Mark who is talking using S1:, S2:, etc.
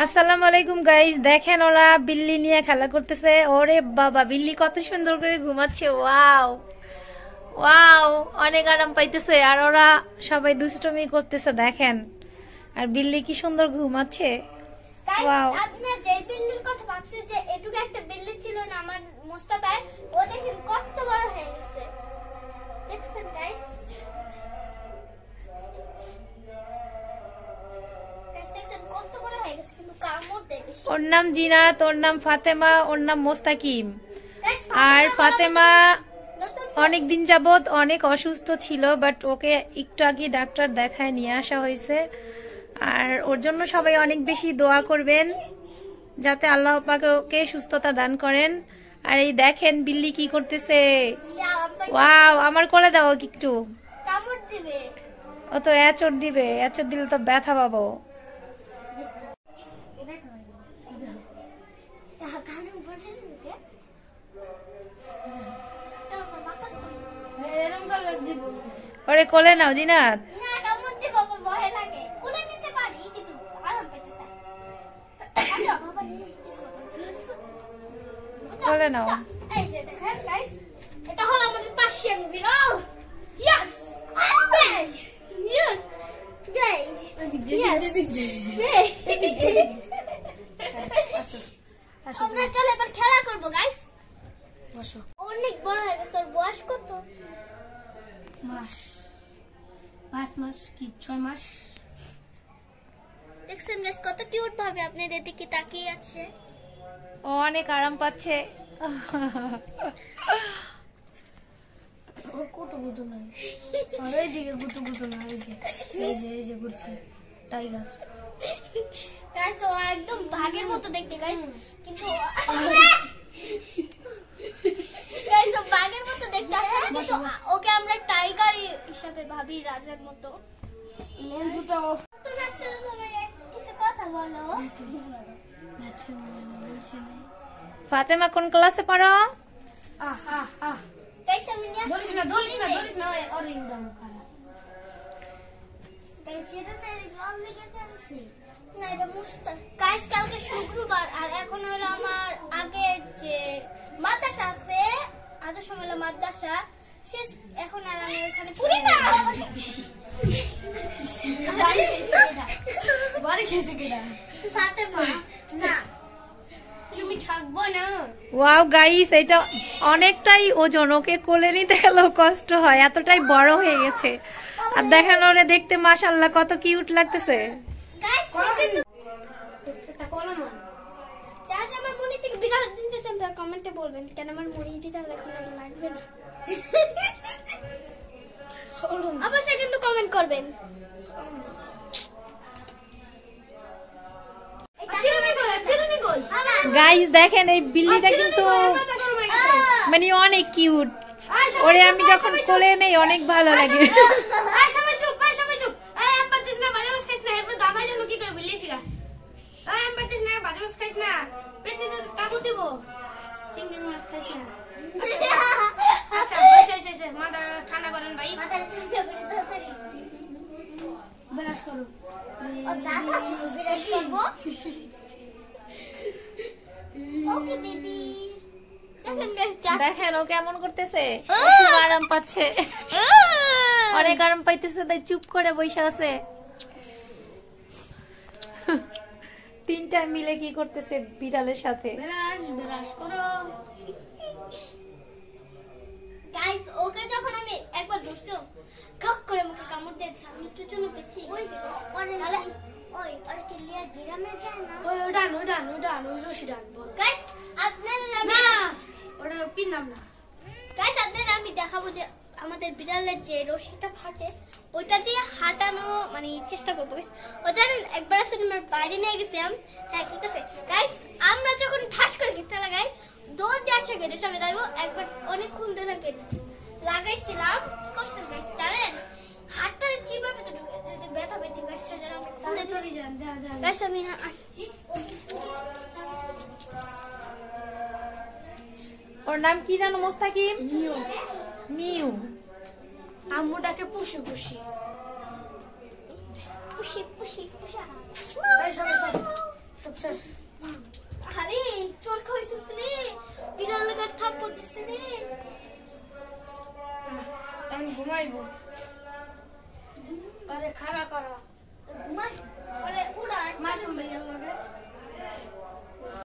S1: আসসালামু আলাইকুম গাইস, দেখেন ওরা বিল্লি নিয়ে খেলা করতেছে। ওরে বাবা, বিল্লি কত সুন্দর করে ঘুমাচ্ছে। ওয়াও ওয়াও, অনেক আরাম পাইতেছে। আর ওরা সবাই দুষ্টুমি করতেছে দেখেন। আর বিল্লি কি সুন্দর ঘুমাচ্ছে। ওয়াও,
S2: আপনি যে বিল্লির কথা ভাবছেন যে এটুকু একটা বিল্লি ছিল না আমার মোস্তাফার, ও দেখেন কত বড় হয়ে গেছে। দেখছেন গাইস, কত বড় হয়ে গেছে, কিন্তু কামড় দেয় বেশি।
S1: ওর নাম জিনাত, ওর নাম ফাতেমা, ওর নাম মোস্তাকিম। আর ফাতেমা অনেক দিন যাবত অনেক অসুস্থ ছিল, বাট ওকে একটু আগে ডাক্তার দেখায় নিয়ে আসা হয়েছে। আর ওর জন্য সবাই অনেক বেশি দোয়া করবেন যাতে আল্লাহ পাক ওকে সুস্থতা দান করেন। আর এই দেখেন বিল্লি কি করতেছে। ওয়াও, আমার কোলে দাও একটু।
S2: কামড় দিবে,
S1: ও তো এচড় দিবে, এচড় দিলে তো ব্যথা পাবো। ওরে কোলে নাও জিনাত। কোলে নাও।
S2: এটা হলো আমাদের পার্সিয়ান বিড়াল। ইয়েস ইয়েস আমরা চলো এবার খেলা করবো গাইস। অনেক বড় হয়ে গেছে। ওর বয়স কত?
S3: মাস 5 মাস কি 6 মাস।
S2: দেখছেন গাইস কত কিউট ভাবে আপনাদের দিকে তাকিয়ে আছে।
S1: ও অনেক আরাম পাচ্ছে।
S3: ওর কত গুতো নাই, আর এইদিকে গুতো না, এই যে ঘুরছে টাইগার।
S2: গাইস ও একদম বাঘের মতো দেখতে গাইস, কিন্তু গাইস ও বাঘের মতো দেখতে আসলে, কিন্তু ওকে আমরা টাইগার হিসেবে ভাবি, রাজার মতো।
S3: মঞ্জুটা অফ
S2: তো আসলে তুমি কিছু কথা বলো।
S1: ফাতেমা কোন ক্লাসে পড়ো?
S2: গাইস আমি নিয়ে আসছি।
S3: দরিস না ওর ইউডাম খারাপ।
S2: গাইস এটা তেরি জল লেগে গেছে না, এটা মুস্তার। গাইস কালকে শুক্রবার, আর এখন হলো আমার আগের যে মাদ্রাসা আছে, আদর্শ মেলা মাদ্রাসা শেষ। এখন আর আমি ওখানে পড়ি না।
S3: বাড়ি খেয়েছে কিনা
S2: ফাতেমা না,
S3: তুমি থাকবো না।
S1: ওয়াও গাইস, এটা অনেকটাই ওজন, ওকে কোলে নিতে গেলেও কষ্ট হয়, এতটাই বড় হয়ে গেছে। আর দেখেন ওরে দেখতে মাশাআল্লাহ কত কিউট লাগতেছে।
S2: গাইস কিন্তু এটা কোলা মন যা যা আমার মনে থেকে বিড়াল দিতে চান তারা কমেন্টে বলবেন, কেন আমার মনে দিতে এখন আর লাগবে না। অবশ্যই কিন্তু কমেন্ট করবেন।
S1: গাইস দেখেন এই বিল্লিটা কিন্তু মানে অনেক কিউট। ওরে আমি যখন কোলে নেই অনেক ভালো লাগে।
S3: ঠান্ডা করেন ভাই, ব্রাশ করো।
S1: দেখেন ও কেমন করতেছে, খুব আরাম পাচ্ছে, অনেক আরাম পাইতেছে, তাই চুপ করে বসে আছে। তিনটা মিলে কি করতেছে বিড়ালের সাথে।
S3: ব্রাশ করো।
S2: গাইস ওকে যখন আমি একবার ধরছি, কক করে মুখে কামড় দিয়েছে, আমি একটু জন্য পেছি। ওই নালে ওই আরে কি লিয়া গ্রামে যায় না,
S3: ওই ওডান ওই রশি ডান বল।
S2: গাইস আপনারা
S3: না ওটা পিনাম না।
S2: গাইস আপনারা আমি দেখাবো যে আমাদের বিড়ালের যে রশিটা থাকে ওইটা দিয়ে হাঁটানো মানে চেষ্টা করবো। গাইস ও জানেন একবার সিনেমার বাইরে নিয়ে গেছিলাম। হ্যাঁ ঠিক আছে গাইস, আমরা যখন ঠাট করে গেটটা লাগাই দৌড় দিয়ে আসে গেটে সবাই যাইবো। একবার অনেকক্ষণ ধরে গেট লাগাইছিলাম, করছেন গাইস জানেন হাতটা চিবাবে তো ঢুকে ব্যথা ব্যথা। গাইস যেন আমি খুলে ধরে যান। গাইস আমি আসছি।
S1: ওর নাম কি জানো মোস্তাকিম? মিউ।
S3: আম্মুটাকে পুষি পুষি
S2: পুষি পুষি পুষা।
S3: সব
S2: আরে চোর খাইছিস রে, বিড়ালের গায়ে থাপ্পড় দিছিস রে।
S3: আমি ঘুমাইবো। আরে খাড়া করা